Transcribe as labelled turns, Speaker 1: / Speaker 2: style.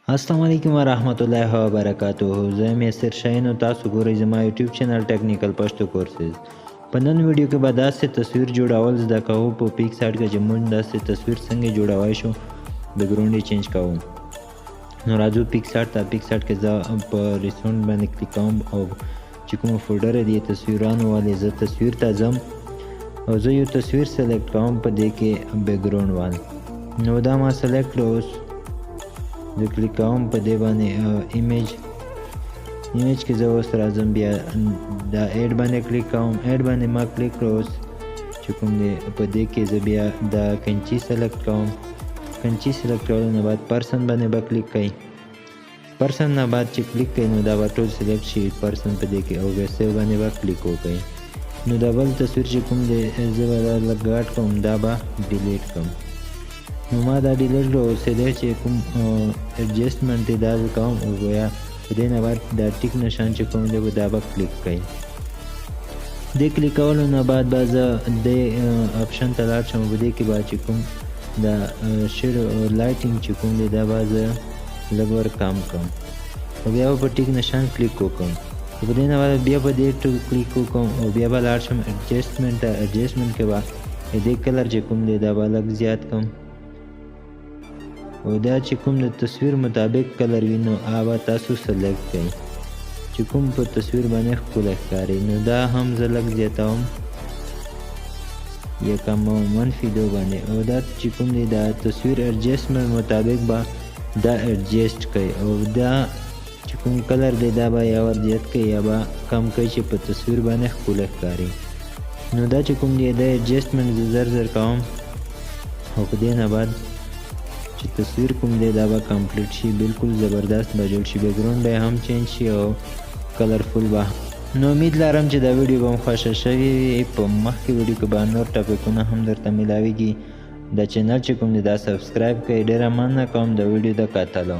Speaker 1: السلام علیکم ورحمت الله وبرکاتہ. زه یم یاسر شاهین او تاسو ګورئ زما یوټیوب چینل ټیکنیکل پښتو کورسز. په نن ویډیو کې به داسې تصویر جوړول زده کوو په پیکسارت کې چې موږ داسې تصویر څنګه جوړوای شو. بیکګراوند یې چینج کوو. نو راځو پیکسارت ته. پیکسارت کې زه په ریسونډ باندې کلیک کوم او چې کوم فولډر دی تصویرانو والے زه تصویر ته ځم او زه یو تصویر سلیکټ کوم په دې کې بیکګراوند وال. نو دا ما سلیکټ کړو. اوس زه کلیک کوم په دې باندې ایمیج کې زه اوس راځم بیا دا ایډ باندې کلیک کوم. ایډ باندې ما کلیک کړو. اوس چې کوم دی په دې کې زه بیا دا کنچي سلیکټ کوم. کنچي سلیکټ کولو نه بعد پرسن باندې به کلیک کوئ. پرسن نه بعد چې کلیک کوئ نو دا به ټول سلیکټ شي پرسن په دې کې او بیا سیو باندې به کلیک وکړئ. نو دا بل تصویر چې کوم دی زه به دا لږ غټ کوم دا به ډیلیټ کوم. نو ما دا ډیلیټ کړو. سلیکټ چې کوم ایڈجسټمنټ دی دا کوم او بیا په دې نه بعد دا ټیک نشان چې کوم دی دا به کلیک کوئ. دې کلیک کولو نه بعد به زه دې آپشن ته لاړ شم. په دې کې به چې کوم دا شیډ لایټینګ چې کوم دی دا به زه لږ ور کم کړم او بیا به په ټیک نشان کلیک وکړم. په دې نه بعد بیا په دې کلیک وکړم او بیا به لاړ شم ایډجسټمنټ ته. ایډجسټمنټ کې به دې کلر چې کوم دی دا به لږ زیات کړم او دا چې کوم د تصویر مطابق کلر وي نو هغه تاسو سلیکټ کړئ چې کوم په تصویر باندې ښکلی ښکاري. نو دا هم زه لږ زیاتوم یا کم منفي 2 باندې او دا چې کوم دی دا تصویر ایډجسټمنټ مطابق به دا ایډجسټ کړئ او دا چې کوم کلر دی دا به یا ور زیات کړئ یا به کم کړئ چې په تصویر باندې ښکلی ښکاري. نو دا چې کوم دی دا ایډجسټمنټ زه زر کوم او په دې نه بعد چې تصویر کوم دی دا به کمپلیټ شي. بالکل زبردست به جوړ شي. بیکګراوند به هم چینج شي او کلرفول به. نو امید لرم چې دا ویډیو به مو خوښه شوې وي. په مخکې ویډیو کې به نور ټاپکونه هم درته میلاویږي. دا چینل چې کوم دی دا سبسکرایب کړئ. ډېره مننه کوم د ویډیو د کتلو.